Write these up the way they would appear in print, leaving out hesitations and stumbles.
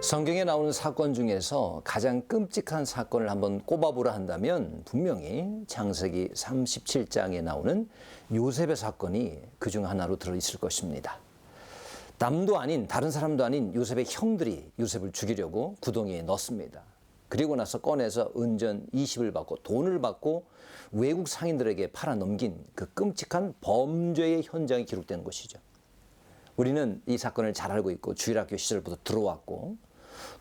성경에 나오는 사건 중에서 가장 끔찍한 사건을 한번 꼽아보라 한다면 분명히 창세기 37장에 나오는 요셉의 사건이 그중 하나로 들어있을 것입니다. 남도 아닌 다른 사람도 아닌 요셉의 형들이 요셉을 죽이려고 구덩이에 넣습니다. 그리고 나서 꺼내서 은전 20을 받고 돈을 받고 외국 상인들에게 팔아넘긴 그 끔찍한 범죄의 현장이 기록되는 것이죠. 우리는 이 사건을 잘 알고 있고 주일학교 시절부터 들어왔고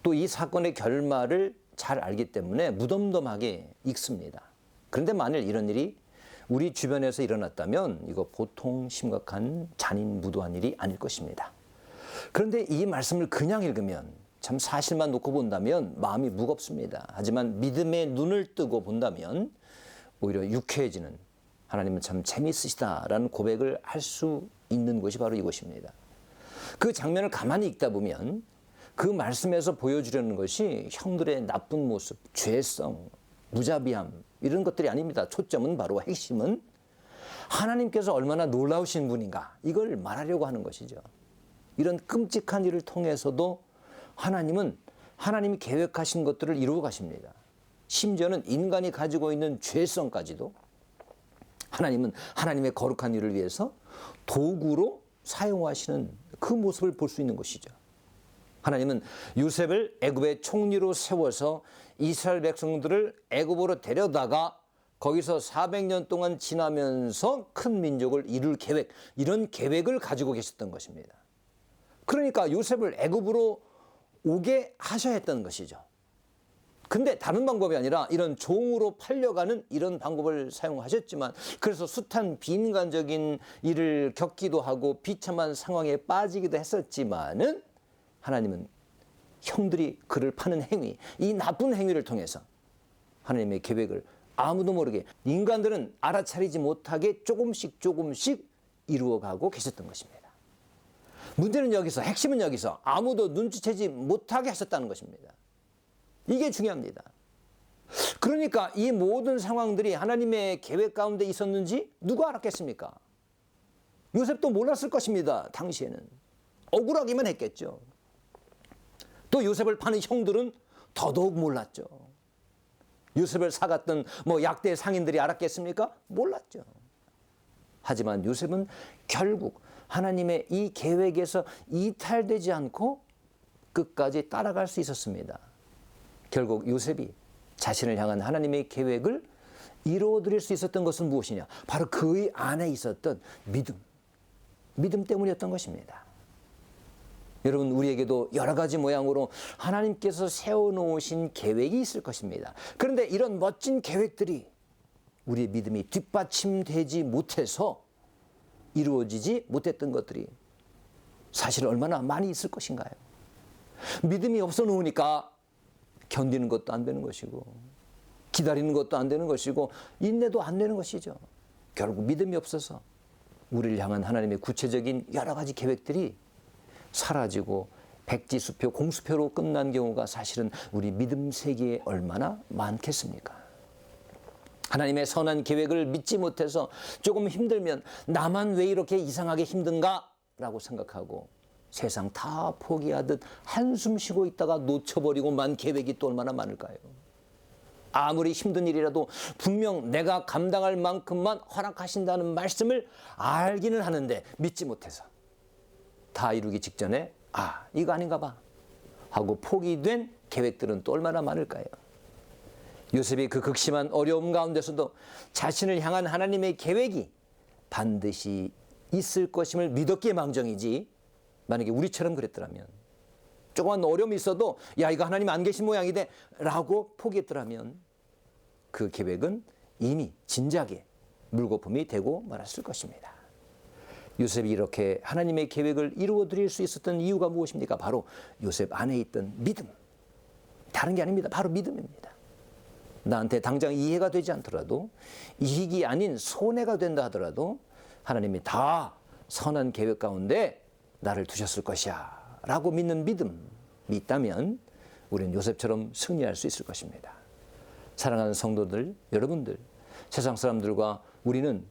또 이 사건의 결말을 잘 알기 때문에 무덤덤하게 읽습니다. 그런데 만일 이런 일이 우리 주변에서 일어났다면 이거 보통 심각한 잔인무도한 일이 아닐 것입니다. 그런데 이 말씀을 그냥 읽으면 참 사실만 놓고 본다면 마음이 무겁습니다. 하지만 믿음의 눈을 뜨고 본다면 오히려 유쾌해지는, 하나님은 참 재미있으시다라는 고백을 할 수 있는 것이 바로 이것입니다. 그 장면을 가만히 읽다 보면 그 말씀에서 보여주려는 것이 형들의 나쁜 모습, 죄성, 무자비함 이런 것들이 아닙니다. 초점은 바로 핵심은 하나님께서 얼마나 놀라우신 분인가, 이걸 말하려고 하는 것이죠. 이런 끔찍한 일을 통해서도 하나님은 하나님이 계획하신 것들을 이루어 가십니다. 심지어는 인간이 가지고 있는 죄성까지도 하나님은 하나님의 거룩한 일을 위해서 도구로 사용하시는 그 모습을 볼 수 있는 것이죠. 하나님은 요셉을 애굽의 총리로 세워서 이스라엘 백성들을 애굽으로 데려다가 거기서 400년 동안 지나면서 큰 민족을 이룰 계획, 이런 계획을 가지고 계셨던 것입니다. 그러니까 요셉을 애굽으로 오게 하셔야 했던 것이죠. 근데 다른 방법이 아니라 이런 종으로 팔려가는 이런 방법을 사용하셨지만, 그래서 숱한 비인간적인 일을 겪기도 하고 비참한 상황에 빠지기도 했었지만은 하나님은 형들이 그를 파는 행위, 이 나쁜 행위를 통해서 하나님의 계획을 아무도 모르게, 인간들은 알아차리지 못하게 조금씩 이루어가고 계셨던 것입니다. 문제는 여기서, 핵심은 여기서 아무도 눈치채지 못하게 하셨다는 것입니다. 이게 중요합니다. 그러니까 이 모든 상황들이 하나님의 계획 가운데 있었는지 누가 알았겠습니까? 요셉도 몰랐을 것입니다. 당시에는 억울하기만 했겠죠. 또 요셉을 파는 형들은 더더욱 몰랐죠. 요셉을 사갔던 약대 상인들이 알았겠습니까? 몰랐죠. 하지만 요셉은 결국 하나님의 이 계획에서 이탈되지 않고 끝까지 따라갈 수 있었습니다. 결국 요셉이 자신을 향한 하나님의 계획을 이루어드릴 수 있었던 것은 무엇이냐? 바로 그의 안에 있었던 믿음 때문이었던 것입니다. 여러분, 우리에게도 여러 가지 모양으로 하나님께서 세워놓으신 계획이 있을 것입니다. 그런데 이런 멋진 계획들이 우리의 믿음이 뒷받침되지 못해서 이루어지지 못했던 것들이 사실 얼마나 많이 있을 것인가요? 믿음이 없어 놓으니까 견디는 것도 안 되는 것이고, 기다리는 것도 안 되는 것이고, 인내도 안 되는 것이죠. 결국 믿음이 없어서 우리를 향한 하나님의 구체적인 여러 가지 계획들이 사라지고 백지수표, 공수표로 끝난 경우가 사실은 우리 믿음 세계에 얼마나 많겠습니까? 하나님의 선한 계획을 믿지 못해서 조금 힘들면 나만 왜 이렇게 이상하게 힘든가? 라고 생각하고 세상 다 포기하듯 한숨 쉬고 있다가 놓쳐버리고 만 계획이 또 얼마나 많을까요? 아무리 힘든 일이라도 분명 내가 감당할 만큼만 허락하신다는 말씀을 알기는 하는데 믿지 못해서 다 이루기 직전에 이거 아닌가 봐 하고 포기된 계획들은 또 얼마나 많을까요? 요셉이 그 극심한 어려움 가운데서도 자신을 향한 하나님의 계획이 반드시 있을 것임을 믿었기에 망정이지, 만약에 우리처럼 그랬더라면, 조그만 어려움이 있어도 이거 하나님 안 계신 모양이대 라고 포기했더라면 그 계획은 이미 진작에 물거품이 되고 말았을 것입니다. 요셉이 이렇게 하나님의 계획을 이루어 드릴 수 있었던 이유가 무엇입니까? 바로 요셉 안에 있던 믿음. 다른 게 아닙니다. 바로 믿음입니다. 나한테 당장 이해가 되지 않더라도, 이익이 아닌 손해가 된다 하더라도 하나님이 다 선한 계획 가운데 나를 두셨을 것이야 라고 믿는 믿음이 있다면 우리는 요셉처럼 승리할 수 있을 것입니다. 사랑하는 성도들, 여러분들, 세상 사람들과 우리는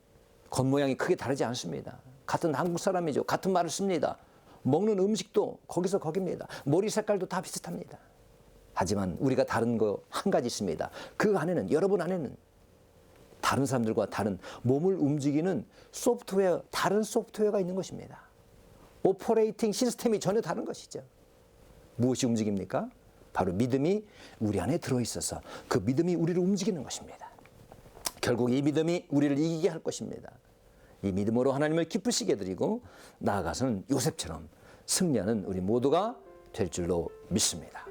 겉모양이 크게 다르지 않습니다. 같은 한국 사람이죠. 같은 말을 씁니다. 먹는 음식도 거기서 거깁니다. 머리 색깔도 다 비슷합니다. 하지만 우리가 다른 거 한 가지 있습니다. 그 안에는, 여러분 안에는 다른 사람들과 다른 몸을 움직이는 소프트웨어, 다른 소프트웨어가 있는 것입니다. 오퍼레이팅 시스템이 전혀 다른 것이죠. 무엇이 움직입니까? 바로 믿음이 우리 안에 들어있어서 그 믿음이 우리를 움직이는 것입니다. 결국 이 믿음이 우리를 이기게 할 것입니다. 이 믿음으로 하나님을 기쁘시게 드리고 나아가서는 요셉처럼 승리하는 우리 모두가 될 줄로 믿습니다.